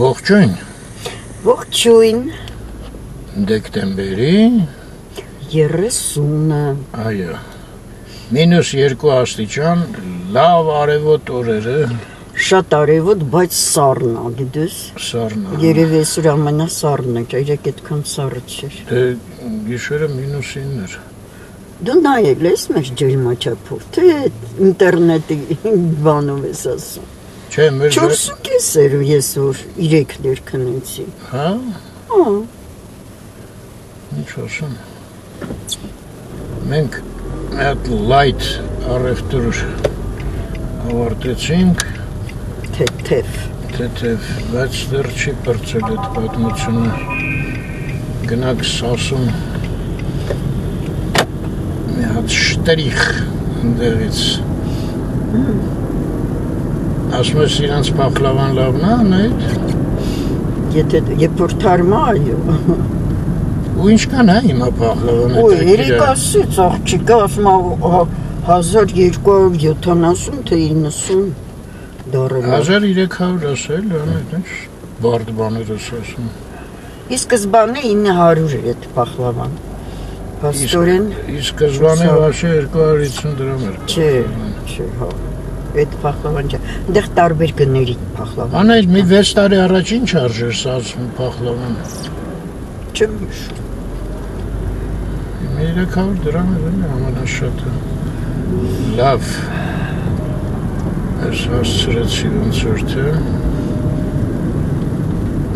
Ողջույն։ Ողջույն։ Դեկտեմբերի 30-ը։ Այո։ -2 աստիճան, լավ արևոտ օրերը։ Շատ արևոտ, բայց սառն է, գիտես։ Սառն է։ Երևի այսօր ամենասառն է, երեք այդքան սառը չէր։ Դե գիշերը -9 էր։ Դու նայել ես մեր ջերմաչափով, թե ինտերնետի բանով ես ասում։ Չէ, մեր 4.5 էր ես որ 3 քնեցի։ Հա։ Հա։ Ինչ ասում։ Մենք մի հատ լայթ առևտուր ավարտեցինք։ Թեթև, բայց դեռ չի պրծել այդ պատմությունը։ Գնանք Սասուն մի հատ շտրիխ ընդեղից։ Ասում ես իրանց պախլավան լավն է, նայդ։ Երբ որ թարմա, այո։ Ու ինչքան է հիմա պախլավան է։ Ու երիկասից աղջիկը ասում է 1270 թե 90 դարը։ 1300 ասել, անդ ինչ բարդ բաներ ես ասում։ Ի սկզբանե 900 էր այդ պախլավան։ Փաստորեն Ի սկզբանե վաշե 250 դրամ էր։ Չէ, հա։ Այդ պախլավան չէ։ Այնտեղ տարբեր գների պախլավան։ Անայր մի 6 տարի առաջ ինչ արժեր սազում պախլավան։ Չեմ հիշում։ 300 դրամ էր ամենաշատը։ Լավ։ Ես հասցրեցի ոնց որ թե։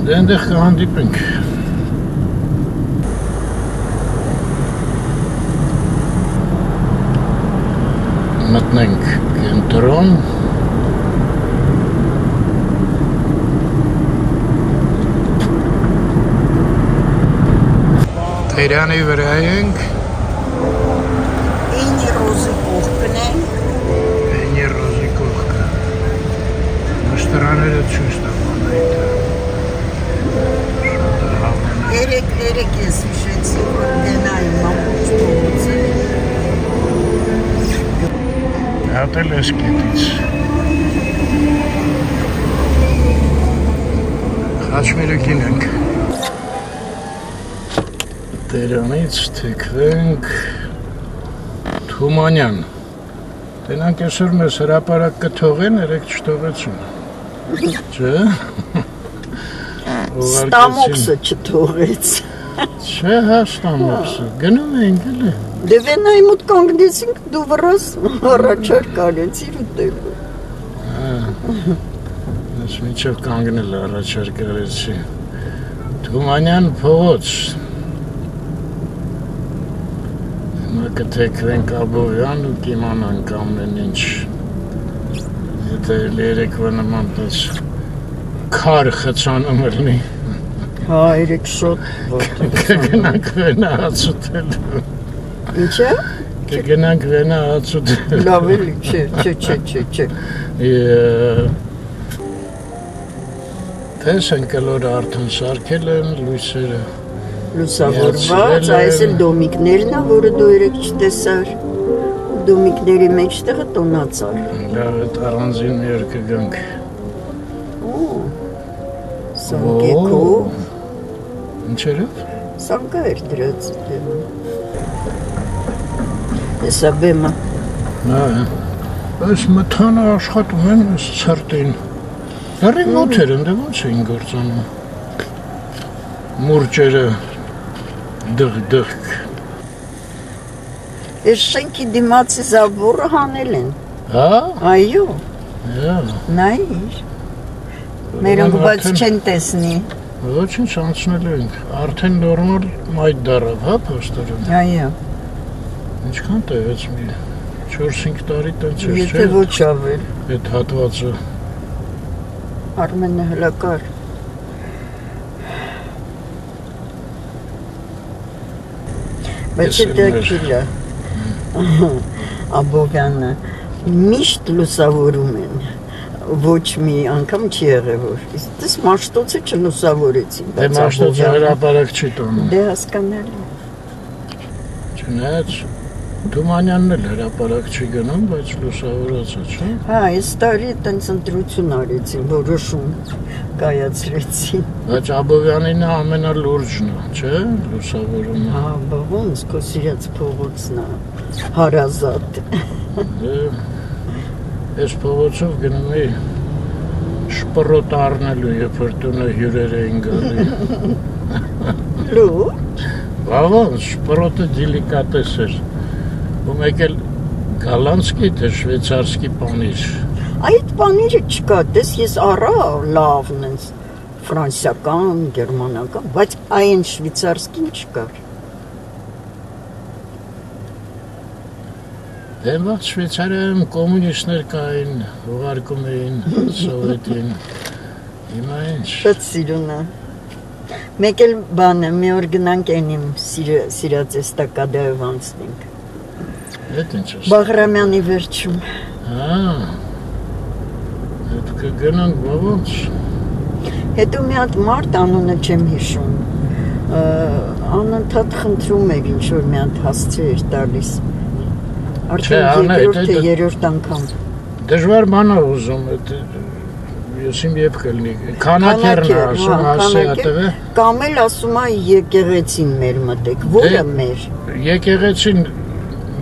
Դե այնտեղ կհանդիպենք։ Մտնենք կենտրոն։ Տերյանի վրա ենք։ Ինի ռոզի կողքն ենք։ Ինի ռոզի կողքը։ Նստրաները չուս տան այդ։ Երեք ես հիշեցի, որ գնային մամուց փողոցը։ Հատել ես կետից։ Խաչմերուկին ենք։ Տերանից թեքվենք Թումանյան։ Տենանք այսօր մեզ հրապարակ կթողեն, երեք չթողեցին։ Չէ։ Ստամոքսը չթողեց։ Չէ, հա, ստամոքսը։ Գնում ենք էլի։ Դե վենայի մոտ կանգնեցինք, դու վրաս առաջարկ արեցիր ուտելու։ Ես մինչև կանգնել առաջարկ արեցի։ Թումանյան փողոց։ Հիմա կթեքվենք Աբովյան ու կիմանանք ամեն ինչ։ Եթե երեկվա նման տես քար խցանում ելնի։ Հա, երեք շոտ։ Կգնանք վենա հաց ուտելու։ Ինչ է։ Կգնանք վենա հաց ուտելու։ Լավ էլի, չէ։ Տես են կլորը արդեն սարքել են լույսերը։ Լուսավորված, այս էլ դոմիկներն է, որը դու երեք չտեսար։ Դոմիկների մեջտեղը տոնածար։ Լավ, այդ առանձին մի օր կգանք։ Սանկեքով։ Ինչերով։ Սանկա էր դրած դեմը։ Հեսա բեմը։ Նա է։ Այս մթանը աշխատում են այս ծրտին։ Դարի մոտ էր, ընդե ոնց էին գործանում։ Մուրճերը դղ-դղք։ Այս շենքի դիմացի զաբորը հանել են։ Հա։ Այո։ Հա։ Նայիր։ Մերոնք բայց չեն տեսնի։ Ոչինչ անցնել ենք, արդեն նորմալ մայթ դարավ, հա, փաստորեն։ Այո։ Ինչքան տևեց մի 4-5 տարի տենց էր, Եթե ոչ ավել։ Այդ հատվածը։ Արմենը հլակար։ Բայց դա քիլա։ Աբովյանը միշտ լուսավորում են։ Ոչ մի անգամ չի եղել որ։ Դες Մաշտոցը չլուսավորեցին, Դե Մաշտոցը հրապարակ չի տոնում։ Դե հասկանալի։ Չնայած Թումանյանն էլ հրապարակ չի գնում, բայց լուսավորած է, չէ՞։ Հա, այս տարի տենց ընտրություն արեցին, որոշում կայացրեցին։ Բայց Աբովյանինը ամենալուրջն է, չէ՞, լուսավորումը։ Հա, ոնց քո սիրած փողոցն է, հարազատ։ Ես փողոցով գնում էի շպրոտ առնելու, երբ որ տունը հյուրեր էին գալի։ Լուրջ։ Ոնց, շպրոտը դելիկատես էր։ Ու մեկ էլ գալանսկի, թե շվեյցարսկի պանիր։ Այդ պանիրը չկա, տես ես առա լավն ես, ֆրանսիական, գերմանական, բայց այն շվիցարսկին չկար։ Դե ված Շվեյցարիայում կոմունիստներ կային, ուղարկում էին սովետին։ Հիմա ինչ։ Շատ սիրուն է։ Մեկ էլ բանը, մի օր գնանք են իմ սիրած էստակադայով անցնենք։ Էդ ինչ ես։ Բաղրամյանի վերջում։ Հա։ Էդ կգնանք ոնց։ Հետո մի հատ մարդ անունը չեմ հիշում։ Անընդհատ խնդրում էր ինչ-որ մի հատ հասցե էր տալիս։ Արդեն երկրորդ թե երրորդ անգամ։ Դժվար բան է ուզում, ես իմ եփ կլինի։ Քանակերն է ասում, ասի ատվե։ Կամ էլ ասում է եկեղեցին մեր մտեք, որը մեր։ Եկեղեցին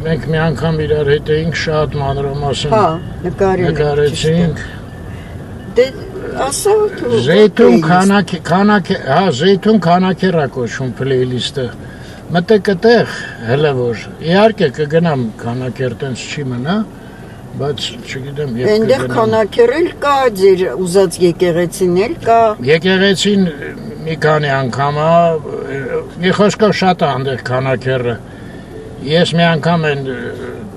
մենք մի անգամ իրար հետ էինք շատ մանրամասն։ Հա, նկարեցինք։ Դե ասա თუ Զեյթուն քանակեր է կոչվում playlist-ը։ Մտեք այդտեղ, հələ որ։ Իհարկե կգնամ քանակեր տենց չի մնա, բայց չգիտեմ երբ կգնամ։ Այնտեղ քանակեր էլ կա, ձեր ուզած եկեղեցին էլ կա։ Եկեղեցին մի քանի անգամ է, մի խոսքով շատ է այնտեղ քանակերը։ Ես մի անգամ են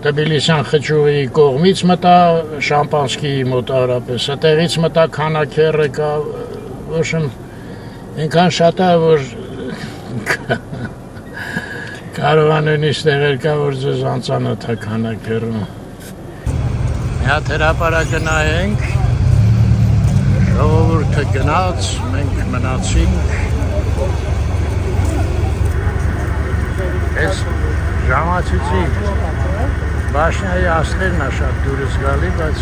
Թբիլիսյան խճուղի կողմից մտա շամպանսկիի մոտ արապես, այդտեղից մտա քանակերը կա, ոչմ այնքան շատ է, որ կարող է նույնիսկ տեղեր կա, որ ձեզ անծանոթ է քանակերում։ Մի հատ հրապարակը նայենք, ժողովուրդը գնաց, մենք մնացինք։ Ես ժամացիցի Բաշնայի աստղերն է շատ դուրս գալի, բայց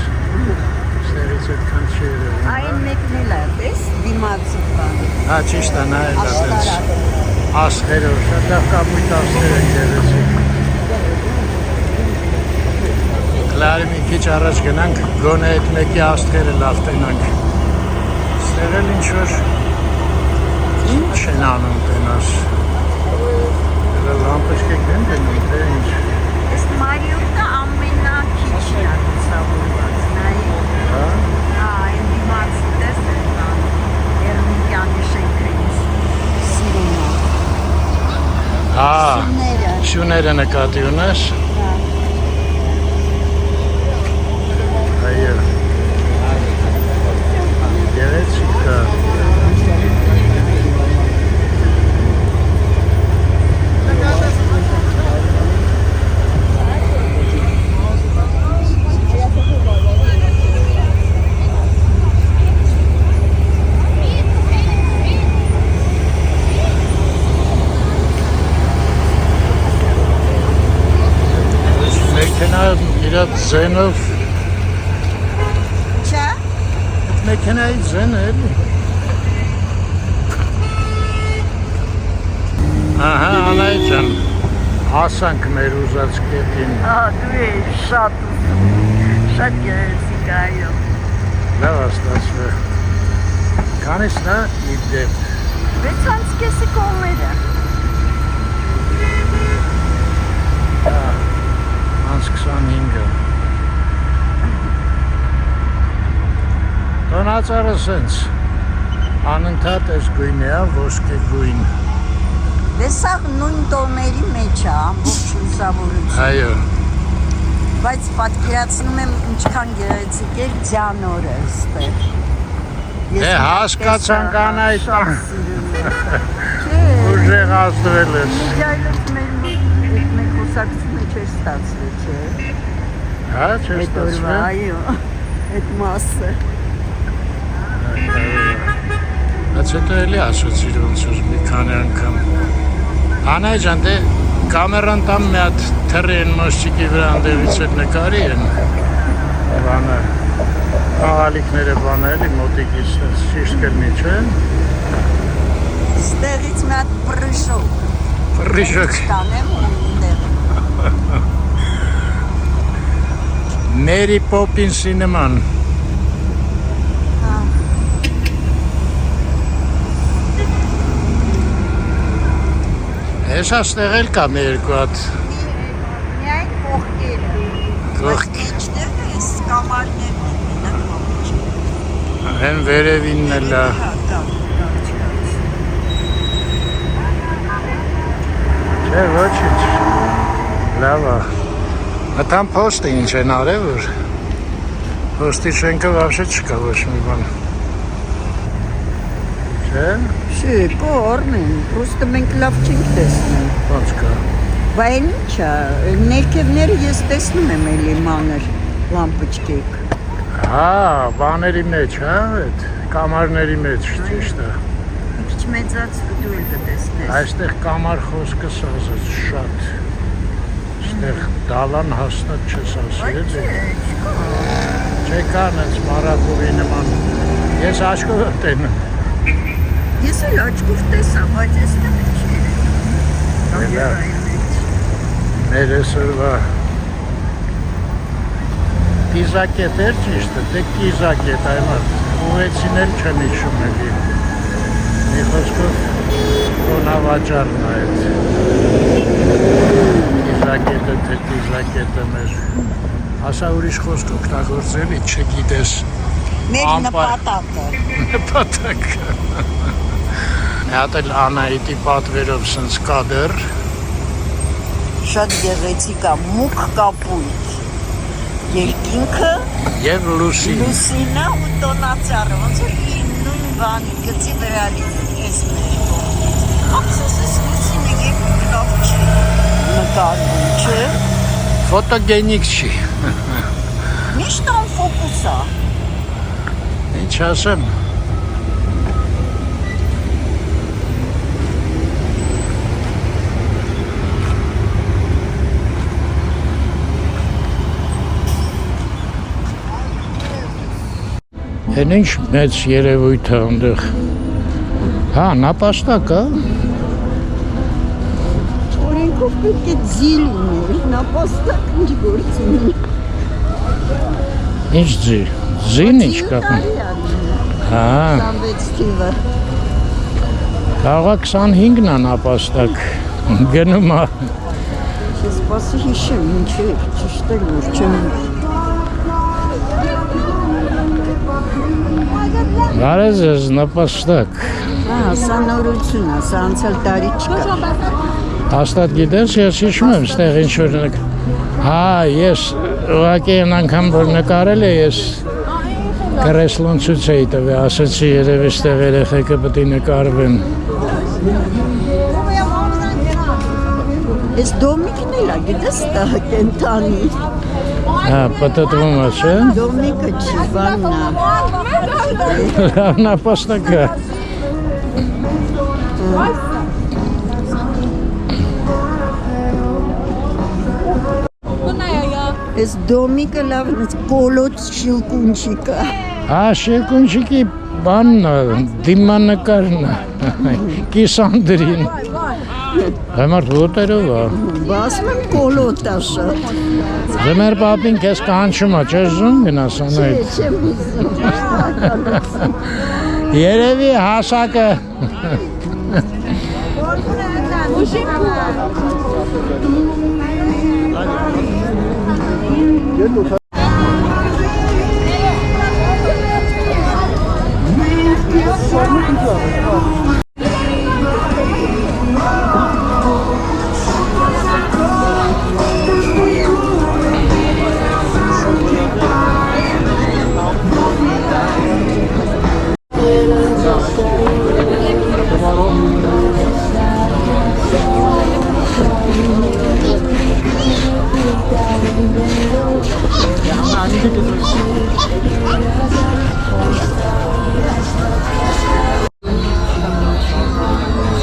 ստեղից այդքան չի երևում։ Այն մեկն էլ է, տես, դիմացի բանը։ Հա, ճիշտ է, նայել է տենց աստղերով, շատ լավ կապույտ աստղեր են գեղեցիկ։ Կլարի մի քիչ առաջ գնանք, գոնե այդ մեկի աստղերը լավ տենանք։ Ստեղ էլ ինչ-որ ինչ են անում տենաս։ Լամպочкեք են դնում, թե ինչ։ Այս Մարիոտը ամենակիչն է լուսավորված, նայի։ Հա։ Հա, այն դիմացի տեսել նա, Էրմիկյանի շենքերից, սիրունը։ Հա, Սյուները։ շուները նկատի ունես։ Այո։ Գեղեցիկ է։ Իրա ձենով Չէ։ այդ մեքենայի ձենը էլի։ Ահա, Անայ ջան, հասանք մեր ուզած կետին։ Դու ես շատ գեղեցիկ այո։ Լավ աստացվե։ Քանիսն է իդեպ։ 6.5 կողմերը։ Անց 25-ը։ Տոնածառը սենց անընդհատ այս գույնն է, ոսկե գույն։ Դե սա նույն տոների մեջ է, ամբողջ լուսավորություն։ Այո։ Բայց պատկերացնում եմ ինչքան գեղեցիկ էր ձյանորը այստեղ։ Դե հասկացանք Անայ տան։ Չէ։ Ուժեղ ազդվել ես։ Միջայլոց մեր խոսակցությունը չէր ստացվել, չէ։ Հա, չէ ստացվել։ Այո, այդ մասը։ Բայց հետո էլի ասացիր ոնց որ մի քանի անգամ։ Անայ ջան, դե Կամերան տամ մի հատ թռի են մոստիկի վրա անդևից էլ նկարի են բանը աղալիքները բանը էլի մոտիկից շիշտ կլնի չէ Ստեղից մի հատ պրիշոկ Պրիշոկ Կանեմ ու ունդեղ Մերի Պոպինսի նման Ես աստեղ էլ կա մի երկու հատ Միայն կողքերը Կողք Ինչտեղը ես կամարներն Են վերևինն էլ է Չէ ոչինչ Լավ է Ատամ պոստը ինչ են արև որ Պոստի շենքը վավշե չկա ոչ մի բան Չէ Չէ, կորմեն, պրոստը մենք լավ չենք տեսնում Ոնց կա Բա են ինչ է, ներքևները ես տեսնում եմ էլի մանր լամպոչկեք Հա, բաների մեջ, հա, այդ կամարների մեջ, ճիշտ է Քիչ մեծացու դու էլ կտեսնես Այստեղ կամար խոսքը սազեց շատ Այստեղ դալան հաստատ չես ասի էլի Չէ կան այս մարակովի նման Ես աչքով տենում Ես էլ աչքով տեսա, բայց այստեղ չի Մեր այսօրվա Կիզակետ էր ճիշտ է, դե կիզակետ այմատ ուղեցին էլ չեմ իշում էլի Մի խոսքով կոնավաճարն է այդ Կիզակետը թե կիզակետը մեր Ասա ուրիշ խոսք օգտագործելի չգիտես Մեր նպատակը Նպատակը Մի հատ էլ Անահիտի պատվերով սենց կադր Շատ գեղեցիկ է, մուկ կապույտ Երկինքը Եվ լուսին Լուսինը ու տոնացարը ոնց որ իր նույն բանի գծի վրա ես մեր կողմից Ափսոս ես լուսինը երբ լավ չի նկարվում, չէ Ֆոտոգենիկ չի Միշտ անֆոկուս է Ինչ ասեմ Են ինչ մեծ երևույթ է այնտեղ Հա, նապաստակ է Օրենքով պետք է ձի լիներ, նապաստակ ինչ գործ ունի Ինչ ձի, ձին ինչ կապն Հա 26 թիվը Կարող է 25-ն է նապաստակ Գնում է Ես սպասի հիշեմ, ինչ է, ճիշտ էլ որ չեմ Բարեզ ես նապաստակ Հա, սա նորություն է, սա անցյալ տարի չկա Հաստատ գիտես, ես հիշում եմ ստեղ ինչ-որ Հա, ես ուղղակի են անգամ որ նկարել է ես կրեսլոն ցույց էի տվել, ասեցի երևի ստեղ երեխեքը պետք է նկարվեն Ես դոմիկն էլ է, գիտես տա կենթանի Հա, պատտվում է, չէ? Դոմիկը չի, բանն է Լավ նապաստակ է Ես դոմիկը լավ կոլոց շիլկունչիկ է Հա, շեկունչիկի բանն է, դիմանկարն է Կիսանդրին Հեմարդ ոտերով է Բասում եմ կոլոտ է շատ Ձմեր պապին կեզ կանչում է, չես զում գնաս անայդ Չեմ ուզում Երևի հասակը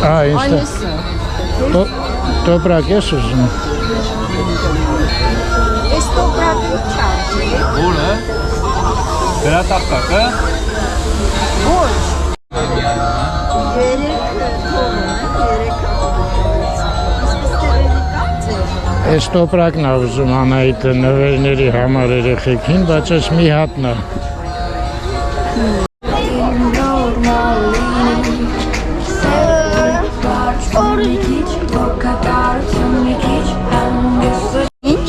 Ա, ինստեղ Տոպրակ ես ուզում։ Ես տոպրակի չարժի։ Որը։ Վերատապկակը։ Ոչ։ Երեք թողում է, երեք Ես տոպրակն է ուզում Անահիտ նվերների համար երեխեքին, բայց ես մի հատն է։ Ինչ?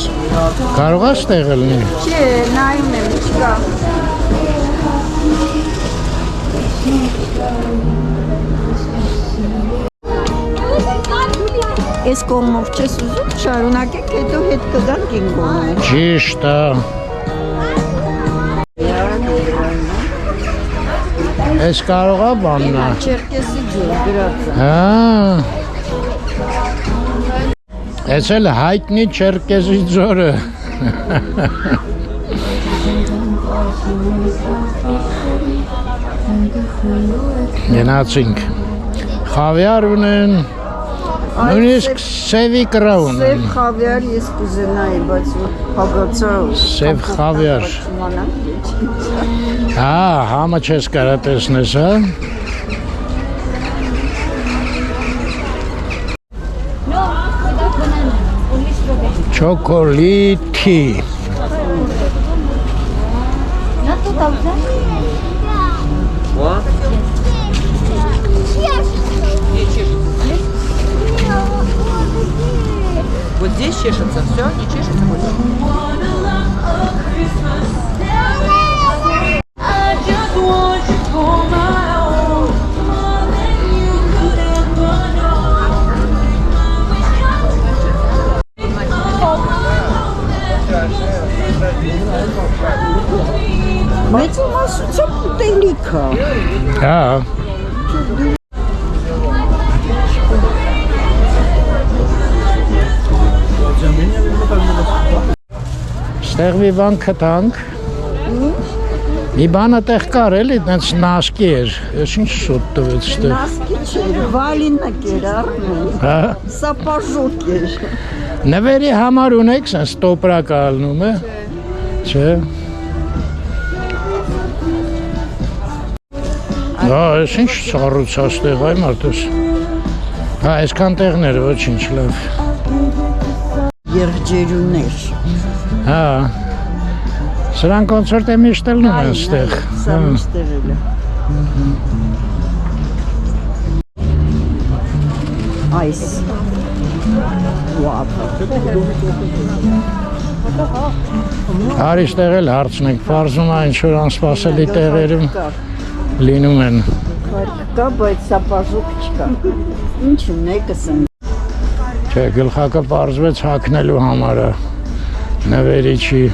Կարող ես տեղը լինի։ Չէ, նայում եմ, չկա։ Ես կողմով չես ուզում, շարունակեք, հետո հետ կգանք ին կողմով։ Ճիշտ է։ Ես կարող է բանն է։ Չերկեսի ջուր գրած է։ Հա։ Ես էլ հայտնի Չերկեսի ձորը։ Գնացինք։ Խավիար ունեն, նույնիսկ սևի կրա ունեն։ Սև խավիար ես կուզենայի, բայց հագացա։ Սև խավիար։ Հա, համը չես կարա տեսնես, հա։ Չոկոլիթի։ Вот здесь чешется, все, не чешется больше. Մեծ մասուցը ուտելիք է։ Հա։ Ստեղ մի բան կտանք։ Մի բանը տեղ կար էլի, դենց նասկի էր, ես ինչ շոտ տվեց ստեղ։ Նասկի չէր, վալինակ էր առնում, Հա։ սապաժոկ էր։ Նվերի համար ունեք սենց տոպրակ ալնում է։ Չէ։ Հա, ես ինչ ծառուցա ստեղ, այ մարդուս։ Հա, այսքան տեղներ, ոչինչ լավ։ Երջերուներ։ Հա։ Սրանք կոնցերտ է միշտ ելնում են ստեղ։ Սա միշտ եղել է։ Այս։ Վապ։ Հարիշ տեղ էլ հարցնենք, պարզում է ինչ-որ անսպասելի տեղերում լինում են։ Կա, բայց սապաժոկ չկա։ Ինչ ունեք ասեմ։ Չէ, գլխակը պարզվեց հակնելու համարը, նվերի չի։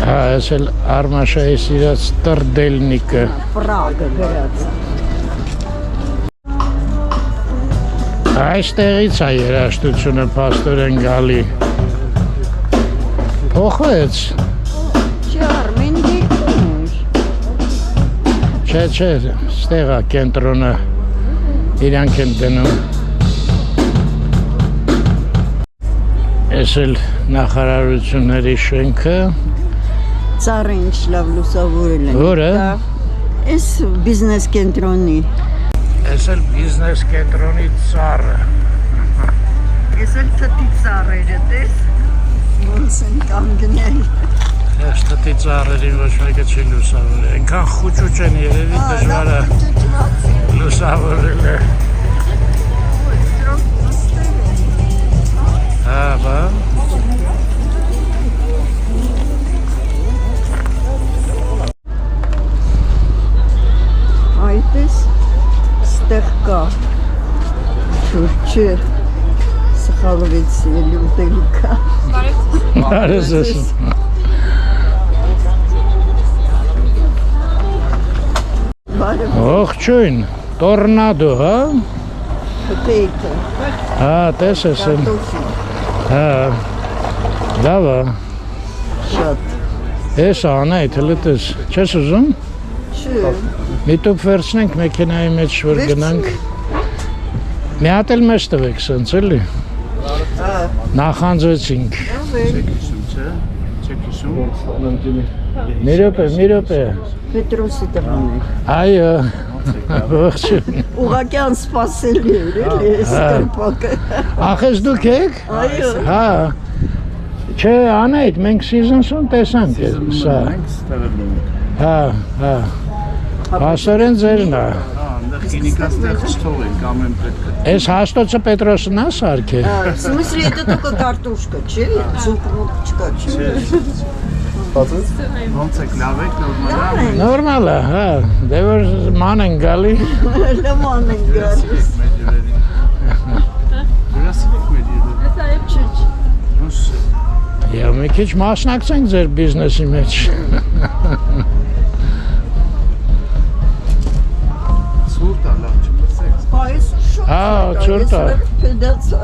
Հա, ես էլ Արմաշայի սիրած տրդելնիկը։ Պրագը գրած։ Այստեղից է երաշտությունը պաստորեն գալի։ Փոխվեց։ Չէ, Արմեն եկում էր։ Չէ, ստեղ է կենտրոնը, իրանք են դնում։ Ես էլ նախարարությունների շենքը։ Ծառը ինչ լավ լուսավորել են։ Որը։ Ես բիզնես կենտրոնի։ Ես էլ բիզնես կենտրոնի ծառը։ Ես էլ թթի ծառերը տես։ Ոնց են կանգնել։ Ես թթի ծառերին ոչ մեկը չի լուսավորել։ Այնքան խուճուճ են երևի դժվար է լուսավորել է։ Հա, բա։ Այդպես ստեղ կա չուրչը սխալվեց էլի ուտելիքա։ Բարև ձեզ։ Ողջույն, տորնադո, հա? Պտեյքը, Հա, տեսես են։ տոշի, Հա, լավ է։ շատ, Ես անայդ, հլտես, չես ուզում։ չէ, Մի տուպ վերցնենք մեքենայի մեջ որ գնանք։ Մի հատ էլ մեզ տվեք սենց էլի։ Նախանձեցինք։ Մի րոպե։ Պետրոսի տղան է, Այո, ողջույն։ ուղղակյան սպասելի էր, էլի, ես կրպակը, Ախես դուք եք։ այո, Հա։ Չէ, անայդ, մենք սիզնսուն տեսանք սա։ Հա, հա։ Հասորեն ձերն է։ Քինիկաստեղ չթողենք, ամեն պետք է։ Այս հաստոցը Պետրոսն է սարքել։ в смысле, это только картошка, չէ, ձուկ չկա, չէ, Ոնց եք, լավ եք, նորմալ է։ Նորմալ է, հա։ Դե որ ման են գալի։ լման են գալիս, Գրասիք մեր իրը։ Եվ մի քիչ մասնակցենք ձեր բիզնեսի մեջ։ Ցուրտ է, լավ չմրսեք։ պայս շոտ, Հա, ցուրտ է։ Պեդացա,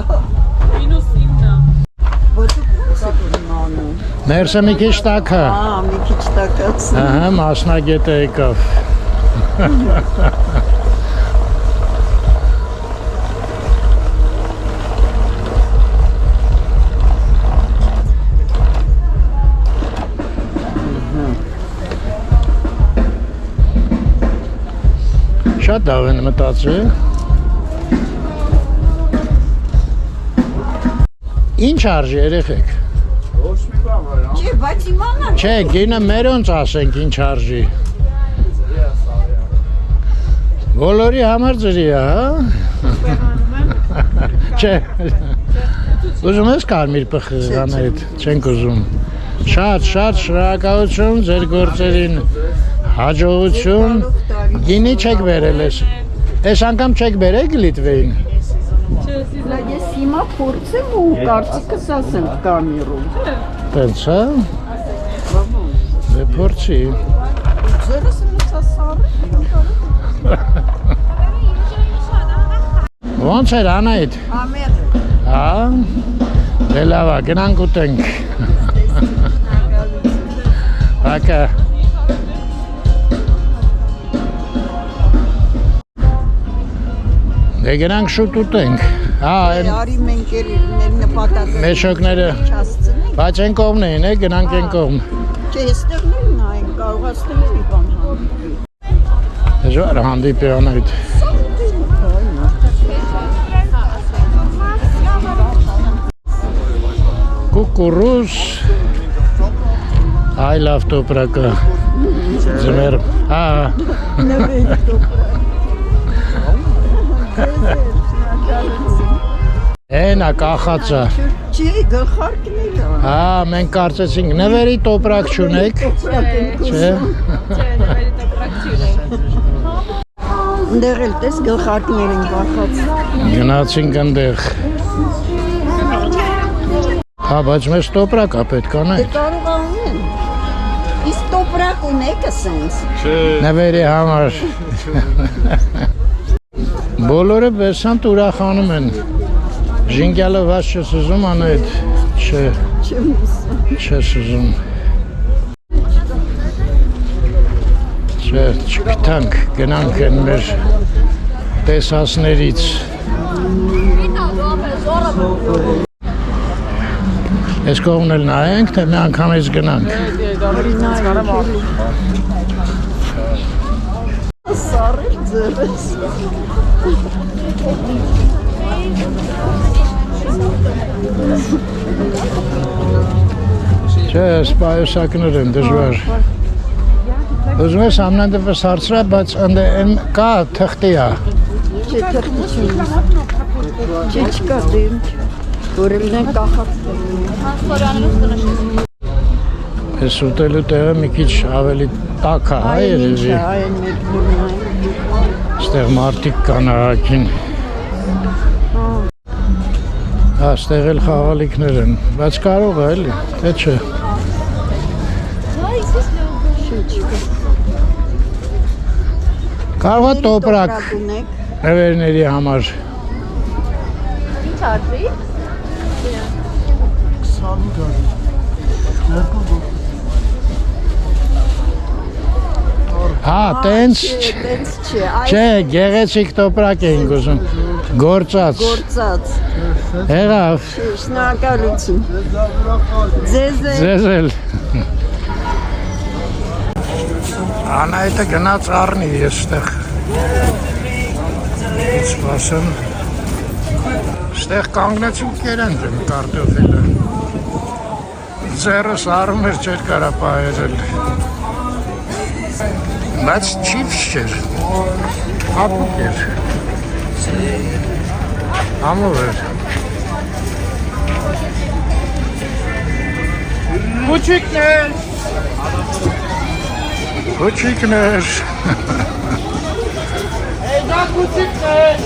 ոչ ոնց է բնանում, Ներսը մի քիչ տակ է։ մի քիչ տակացն, Ահա, մասնագետը եկավ։ Շատ լավ են մտածել։ Ինչ արժի երեխեք։ Ոչ մի բան վար, չէ, բայց իմանան, Չէ, գինը մերոնց ասենք ինչ արժի։ Բոլորի համար ձրի է, հա։ Չէ։ Ուզում ես կարմիր պխղան այդ, չենք ուզում։ Շատ շնորհակալություն ձեր գործերին, հաջողություն։ Գինի չեք բերել ես։ Այս անգամ չեք բերել Լիտվեին։ ես հիմա փորձեմ ու կարծիքս ասեմ կարմիրում, Տենց, հա։ Դե փորձի։ ձերս մտասարը, Ոնց էր Անայդ։ ամեղը, Հա։ Դե լավ է, գնանք ուտենք։ Հակա։ Դե գնանք շուտ ուտենք։ Հա, այն արի մենք էլ մեր նպատակը մեջոկները, չհասցնենք, բայց այն կողմն էին, գնանք այն կողմ։ չէ, այստեղ նայենք, կարողացնենք մի բան հանդիպի, Դժվար է հանդիպի Անայդ։ Կուկուրուզ, այ լավ տոպրակը, ձմեր, հա, նվերի տոպրակ, հենա կախացա, չի, գլխարկն է, հա, մենք կարծեցինք նվերի տոպրակ չունեք, տոպրակ ենք չէ, ընդեղ էլ տես գլխարկներ են բախած, գնացինք ընդեղ, հա, բայց մեզ տոպրակ է պետք դե անայդ, կարող անեն, իսկ տոպրակ ունեք ասենց, նվերի համար, բոլորը բեսանտ ուրախանում են, ժինգյալը վազ չես ուզում Անայդ, չէ, չեմ ուսում, չես ուզում, չէ, չպիտանք, գնանք են մեր տեսասներից, Ես կողմն էլ նայենք, թե մի անգամ ես գնանք, սարել ձերս, չէ, սպայոսակներ են դժվար, ուզում ես ամնանդվս հարցրա, բայց են կա թղթի է, չէ թղթի չի, չէ չկա դեմ, որելն են կախած ես ուտելու տեղը մի քիչ ավելի տաք է, հա երևի, այն մեր բուրնային, ստեղ մարդիկ կան աղաքին, հա, ստեղ էլ խաղալիքներ են, բայց կարող է էլի, թե չէ, Կարող է տոպրակ ունեք։ նվերների համար։ Ինչ արժի։ 20 Հա, տենց Տենց չէ, չէ, գեղեցիկ տոպրակ էինք ուզում։ Գործած։ գործած։ Եղավ, Շնորհակալություն։ Ձեզ է։ ձեզ էլ։ Անայտը գնաց առնի ես ստեղ։ Ինչ սպասեմ։ Ստեղ կանգնեցին կերանջ եմ կարտոֆիլը։ Ձերս առում էր չէր կարա պահերել։ Բայց չիպս չէր, հապուկ էր, համով էր։ Կուչիկներ, կուչիկներ, էյդա կուչիկներ։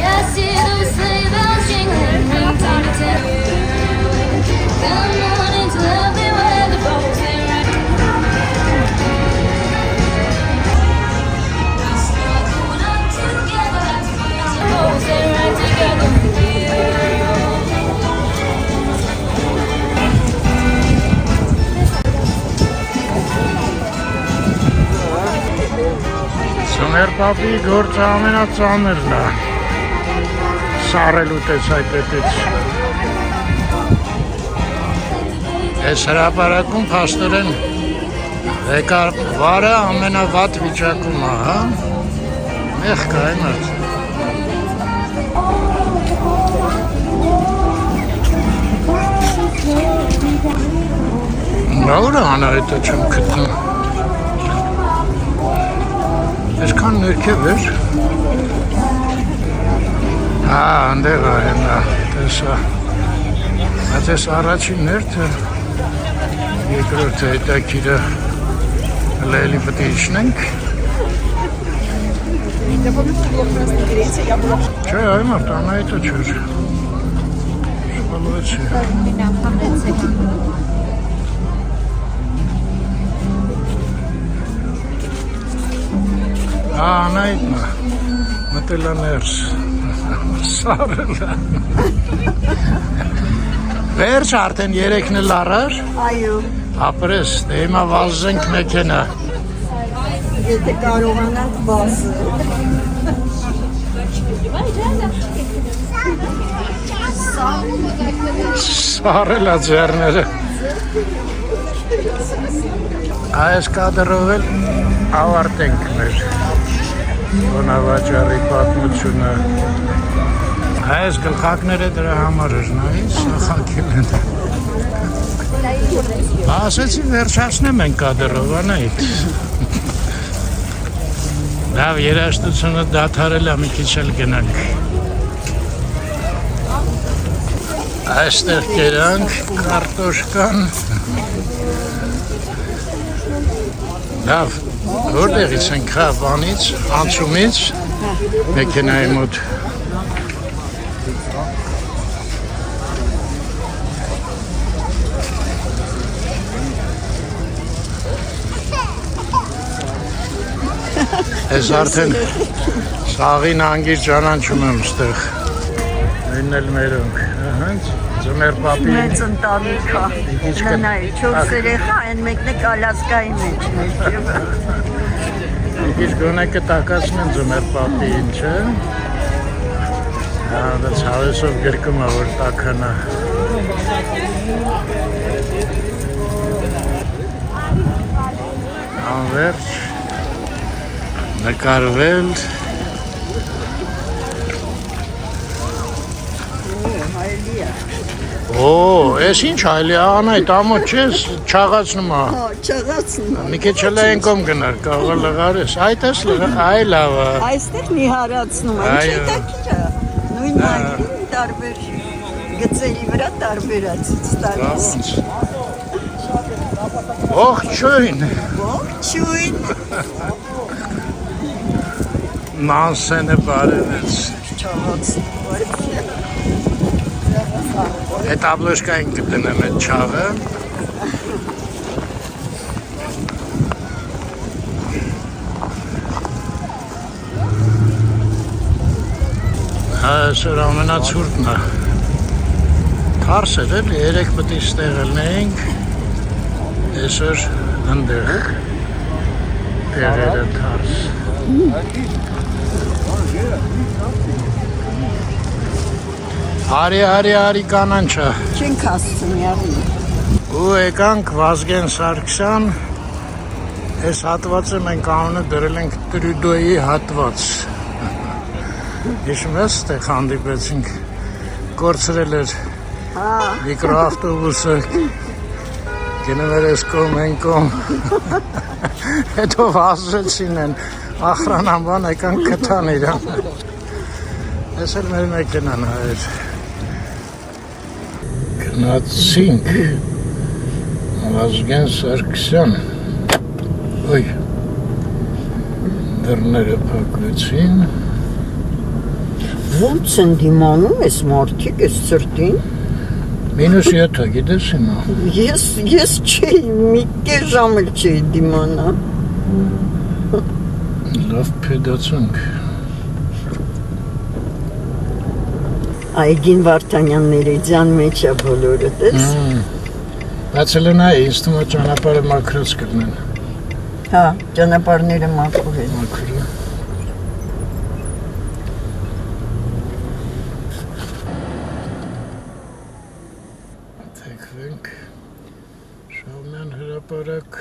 Just hear those sleigh bells jingling, ring ting a ting. Good morning to lovely weather, folks. We start going up together, like folks, they're right together with you. Սուներ պապի գործը ամենածանրն է, սարելու տեսակետից։ Այս հրապարակում փաստորեն ղեկավարը ամենավատ վիճակում է, հա։ Մեղք է այնած։ Նոր անայտը չեմ գտնում։ Այսքան ներքև էր։ Հա, անդեղ է հենա, տեսա։ Բայց այս առաջինն էր, թե երկրորդ հետաքիրը լելի պետք է իջնենք։ Չէ, այ մարդ անայտը չէր։ Շպալվեցի։ Հա, անայտն է, մտել է ներս, սարել է։ Վերջ արդեն երեքն էլ առար։ Այո, Ապրես, դե հիմա վազենք մեքենա։ եթե կարողանանք բացել։ Սարել է ձեռները։ Այս կադրով էլ ավարտենք մեր բնավաճառի պատմությունը։ Այս գլխակները դրա համար էր նայից, սախակել են։ Ասեցի վերջացնեմ են կադրով, անայք։ Լավ, երաժշտությունը դադարել է, մի քիչ էլ գնանք։ Այստեղ կերանք կարտոշկան։ Լավ, որտեղից ենք հա բանից, անցումից, մեքենայի մոտ։ Ես արդեն սաղին անգիր ճանաչում եմ ստեղ, նույնն էլ մերոնք, հենց ձմեր պապի Մեծ ընտանիք է։ Ննայի, 4 երեխա, այն մեկն է Ալասկայի մեջն է։ Ինչ գոնե կտակացնեն ձմեր պապին, չէ։ Բայց հավեսով գրկում է, որ տականա։ Անվերջ նկարվել։ Օ, ես ինչ այլի անայտ ամոտ չես չաղացնում է։ Հա, չաղացնում։ Մի քիչ էլ այն կոմ գնար, կարող է լղարես։ Այդ ես լղար, այ լավ է։ Այստեղ մի հարացնում են, Այո։ չի տակիրա։ Նույն այլին տարբեր գծերի վրա տարբերացից տալիս։ Ողջույն։ Ողջույն։ Նանսենը բարևեց։ Չաղացնում։ Այդ աբլոշկային կտնեմ այդ չաղը։ Այսօր ամենացուրտն է։ Թարս էր էլի, երեք պետք է ստեղ ելնեինք, այսօր ընդեղ տեղերը թարս։ Արի կանանչա։ Չենք հասցնի արին։ Ու եկանք Վազգեն Սարգսյան, այս հատվածը մենք անունը դրել ենք Տրյուդոյի հատված։ Հիշում ես, տեղ հանդիպեցինք, կորցրել էր միկրոավտոբուսը, գնում էր ես կողմ են կողմ, հետո վազվեցին են, ախրանան բան եկան կտան իրան, ես էլ մեր մեքենան հայր, գնացինք, Վազգեն Սարգսյան, ոյ, դռները պակվեցին, Ոնց են դիմանում ես մարդիկ, ես ծրտին։ -7 գիտես հիմա։ Ես չէի, մի կես ժամ էլ չէի դիմանա։ Լավ փեդացանք։ Այգին Վարդանյանների ձյան մեջ է բոլորը, տես։ Բայց էլ նա ինձ թվում է ճանապարհը մաքրած կլինեն։ Հա, ճանապարհները մաքուր են։ Մաքուր է։ Թեքվենք Շահումյան հրապարակ։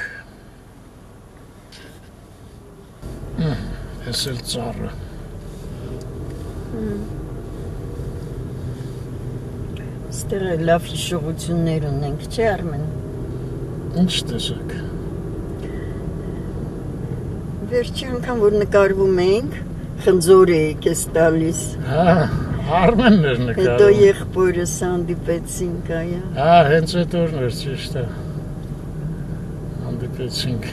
Ես էլ ծառը։ Ստեղ լավ հիշողություններ ունենք, չէ Արմեն։ Ինչ տեսակ։ Վերջի անգամ որ նկարվում էինք, խնձոր էիք ես տալիս։ Հա, Արմենն էր նկարում։ Հետո եղբորս հանդիպեցինք այա։ Հա, հենց այդ օրն էր, ճիշտ է։ Հանդիպեցինք։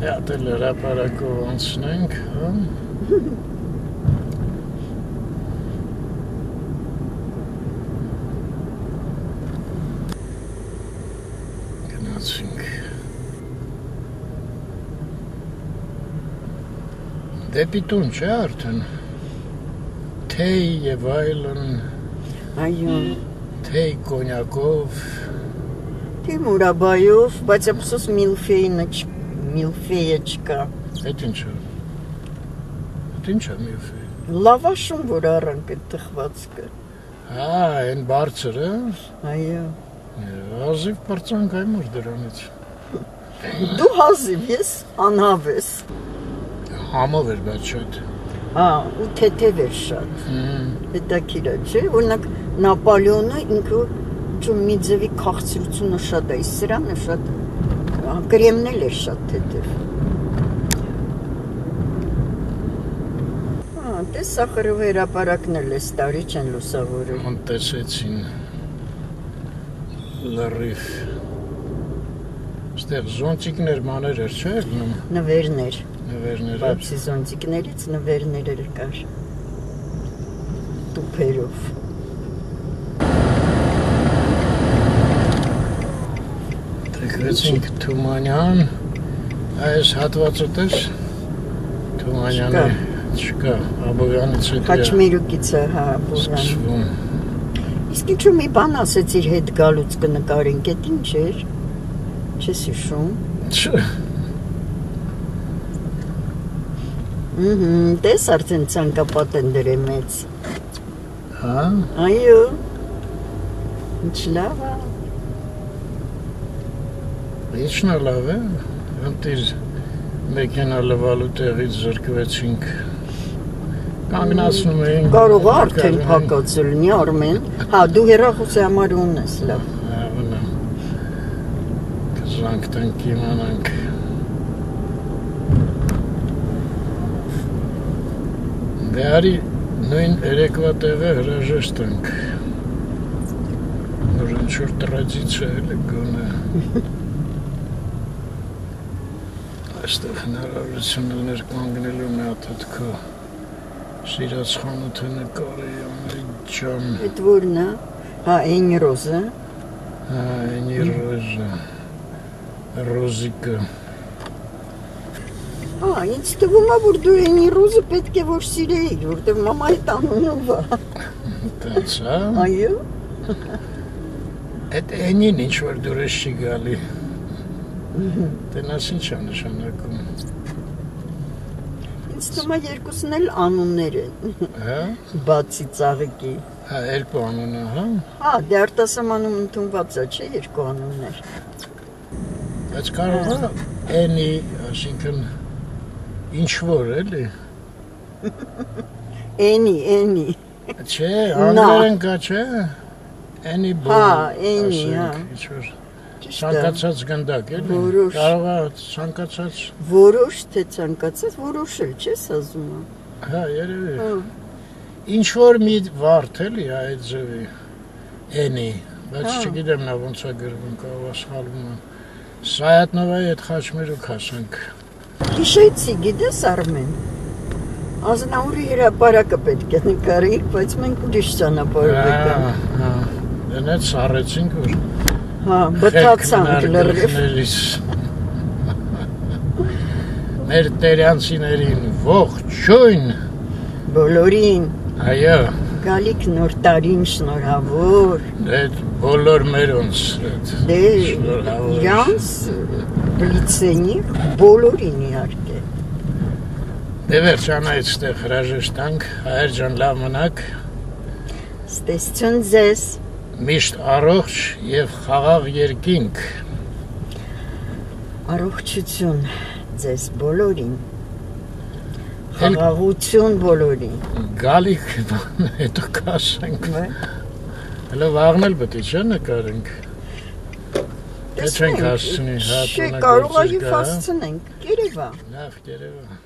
Հատ էլ հրապարակով անցնենք, հա։ Գնացինք։ Դեպի տուն չէ արդեն։ Թեյ եւ այլն, Այո։ թեյ կոնյակով։ Թեյ մուրաբայով, բայց ափսոս միլֆեյը չկա։ Այդ ինչա։ Այդ ինչա միլֆե։ Լավաշում որ առանք այդ թխվածքը։ Հա, այն բարձրը։ Այո։ Ազիվ պրծանք այմոր դրանից։ Դու հազիվ, ես անհավես։ Համով էր, բայց շատ։ Հա, ու թեթև էր շատ։ Հետաքրքիր է, չէ՞, օրինակ Նապոլեոնը ինքը մի ձևի քաղցրությունը շատ է, իսկ սրանը շատ կրեմն էլ էր շատ թեթև։ Հա, տես սախարով հրապարակն էլ էս տարի չեն լուսավորել։ Անտեսեցին լրիվ։ Ստեղ զոնտիկներ մաներ էր, չէ՞, գնում։ Նվերներ։ Նվերներ էր։ Բացի զոնտիկներից նվերներ էր կար։ Տուփերով։ Թեքվեցինք Թումանյան, այս հատվածը տես, Թումանյանը չկա, Աբովյանից հետ է Խաչմերուկից է, հա, Աբովյան։ սկսվում։ Իսկ ինչու մի բան ասեցիր հետ գալուց կնկարենք, էդ ինչ էր, չես հիշում։ Տես արդեն ցանկապատ են դրե մեծ։ Հա, Այո։ Ինչ լավ է։ ինչն է լավ է, ընտիր մեքենա լվալու տեղից զրկվեցինք, կանգնացնում էինք։ Կարող է արդեն փակած լինի Արմեն։ Հա, դու հեռախոսի համար ունես, լավ։ Հավնա, կզանք տանք իմանանք։ Դե արի նույն երեկվա տեղը հրաժեշտ ենք։ Որ ինչ-որ տրադիցիա էլ է գոնե։ Այստեղ հնարավորություն ուներ կանգնելու մի հատ այդ քո սիրած խանութը նկարի ջան։ Այդ որն է։ Հա, այն ռոզը։ Հա, այնի ռոժը։ Ռոզիկը։ Ինձ թվում է, որ դու այնի Ռոզը պետք է որ սիրեիր, որտեղ մամայի տանունով է։ Տենց, հա։ Այո։ Այդ այնին ինչ որ դուրս չի գալի։ Տենաս ինչ է նշանակում։ Ինձ թվում է երկուսն էլ անուններ են։ Հա։ Բացի ծաղիկի։ Հա, երկու անունը, հա։ Հա, դե արտասահմանում ընդունված է, չէ, երկու անուններ։ Բայց կարող է էնի, այսինքն ինչ որ էլի։ Էնի։ Չէ, անգլերեն կա, չէ։ Էնի բոլ։ Հա, էնի, հա։ Ինչ որ ցանկացած գնդակ էլի։ Որոշ։ Կարող է ցանկացած։ Որոշ թե ցանկացած, որոշել, չես ասում։ Հա, երևի։ Հա։ Ինչ որ մի վարդ էլի այդ ձևի։ Էնի, բայց Հա։ չգիտեմ նա ոնց է գրվում, կարող է սխալվում է։ Սայատնովայի այդ խաչմերուկ հասանք։ Հիշեցի, գիտես Արմեն։ Ազնավուրի հրապարակը պետք է նկարեինք, բայց մենք ուրիշ ճանապարհով եկանք։ Հա, դրանից սառեցինք որ։ Հա, բթացանք լրիվ։ Մեր տերյանցիներին ողջույն։ Բոլորին Այո, գալիք նոր տարին շնորհավոր։ այդ բոլոր մերոնց Դե շնորհավոր։ իրանց բլիցենի բոլորին իհարկե։ Դե վերջանայից ստեղ հրաժեշտանք, հայր ջան լավ մնաք, Ստեսություն ձեզ։ միշտ առողջ եւ խաղաղ երկինք։ Առողջություն ձեզ բոլորին։ Խաղաղություն բոլորին։ Գալիք բան հետո կասենք։ Հələ վաղն էլ պետք է չէ նկարենք։ Թե չենք հասցնի, հա, Չէ, կարող է հասցնենք։ Երևա։ Լավ, երևա։